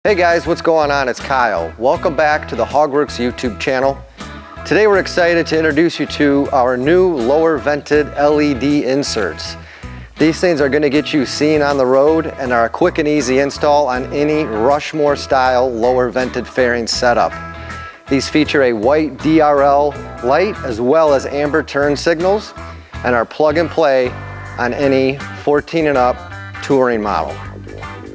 Hey guys, what's going on? It's Kyle. Welcome back to the HOGWORKZ YouTube channel. Today we're excited to introduce you to our new lower vented LED inserts. These things are going to get you seen on the road and are a quick and easy install on any Rushmore style lower vented fairing setup. These feature a white DRL light as well as amber turn signals and are plug and play on any 14 and up touring model.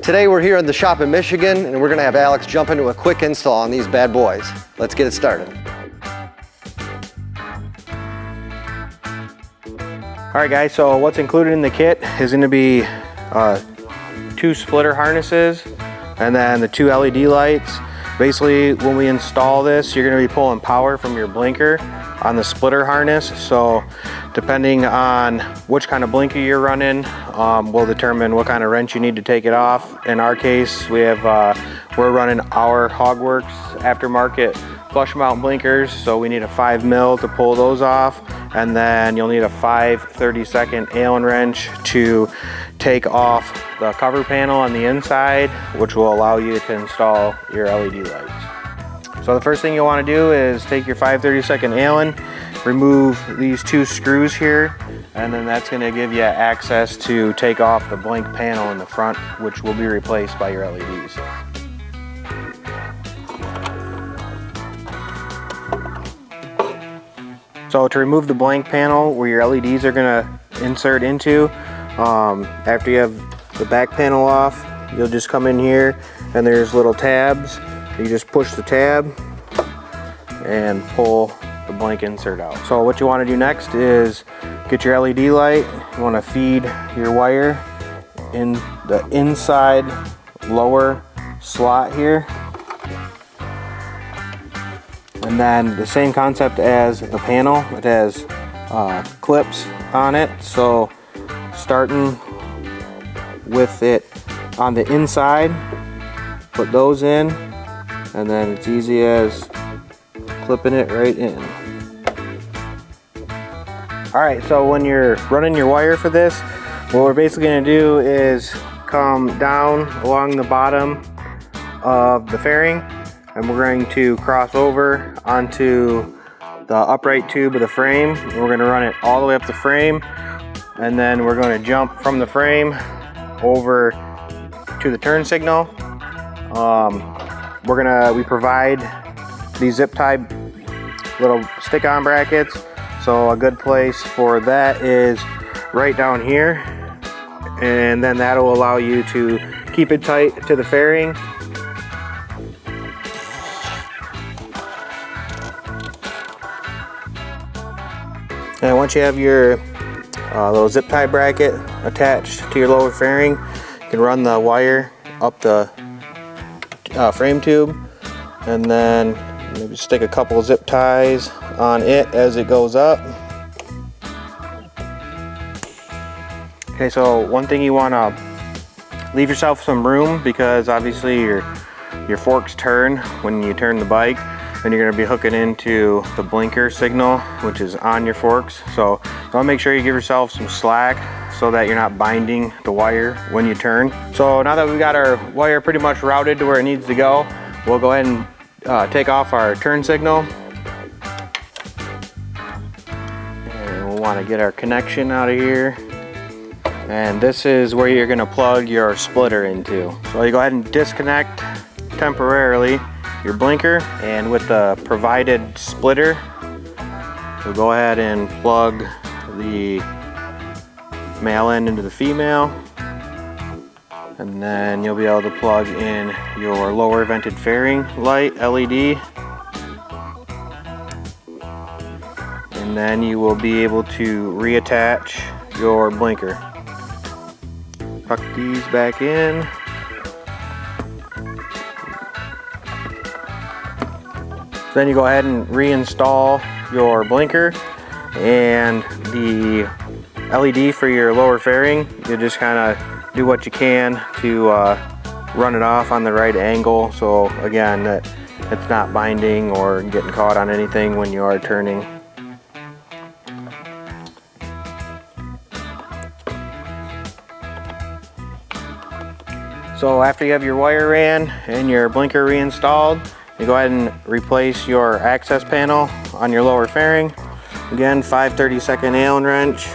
Today we're here in the shop in Michigan and we're going to have Alex jump into a quick install on these bad boys. Let's get it started. Alright guys, so what's included in the kit is going to be 2 splitter harnesses and then the 2 LED lights. Basically when we install this, you're going to be pulling power from your blinker on the splitter harness, so depending on which kind of blinker you're running will determine what kind of wrench you need to take it off. In our case, we're running our HOGWORKZ aftermarket flush mount blinkers, so we need a 5mm to pull those off, and then you'll need a 5/32 Allen wrench to take off the cover panel on the inside, which will allow you to install your LED lights. So the first thing you'll want to do is take your 5/32 Allen, remove these 2 screws here, and then that's going to give you access to take off the blank panel in the front, which will be replaced by your LEDs. So to remove the blank panel where your LEDs are going to insert into, after you have the back panel off, you'll just come in here and there's little tabs. You just push the tab and pull the blank insert out. So what you want to do next is get your LED light. You want to feed your wire in the inside lower slot here. And then the same concept as the panel, it has clips on it. So starting with it on the inside, put those in, and then it's easy as clipping it right in. Alright, so when you're running your wire for this, what we're basically going to do is come down along the bottom of the fairing, and we're going to cross over onto the upright tube of the frame. We're going to run it all the way up the frame, and then we're going to jump from the frame over to the turn signal. We provide these zip tie little stick-on brackets, so a good place for that is right down here, and then that'll allow you to keep it tight to the fairing. And once you have your little zip tie bracket attached to your lower fairing, you can run the wire up the frame tube, and then maybe stick a couple of zip ties on it as it goes up. Okay, so one thing you want to leave yourself some room, because obviously your forks turn when you turn the bike, and you're going to be hooking into the blinker signal, which is on your forks. So you want to make sure you give yourself some slack so that you're not binding the wire when you turn. So now that we've got our wire pretty much routed to where it needs to go, we'll go ahead and take off our turn signal. And we'll want to get our connection out of here. And this is where you're going to plug your splitter into. So you go ahead and disconnect temporarily your blinker, and with the provided splitter, we'll go ahead and plug the male end into the female, and then you'll be able to plug in your lower vented fairing light LED, and then you will be able to reattach your blinker. Tuck these back in. Then you go ahead and reinstall your blinker, and the LED for your lower fairing, you just kind of do what you can to run it off on the right angle, so again that it's not binding or getting caught on anything when you are turning. So after you have your wire ran and your blinker reinstalled, you go ahead and replace your access panel on your lower fairing. Again, 5/32 Allen wrench.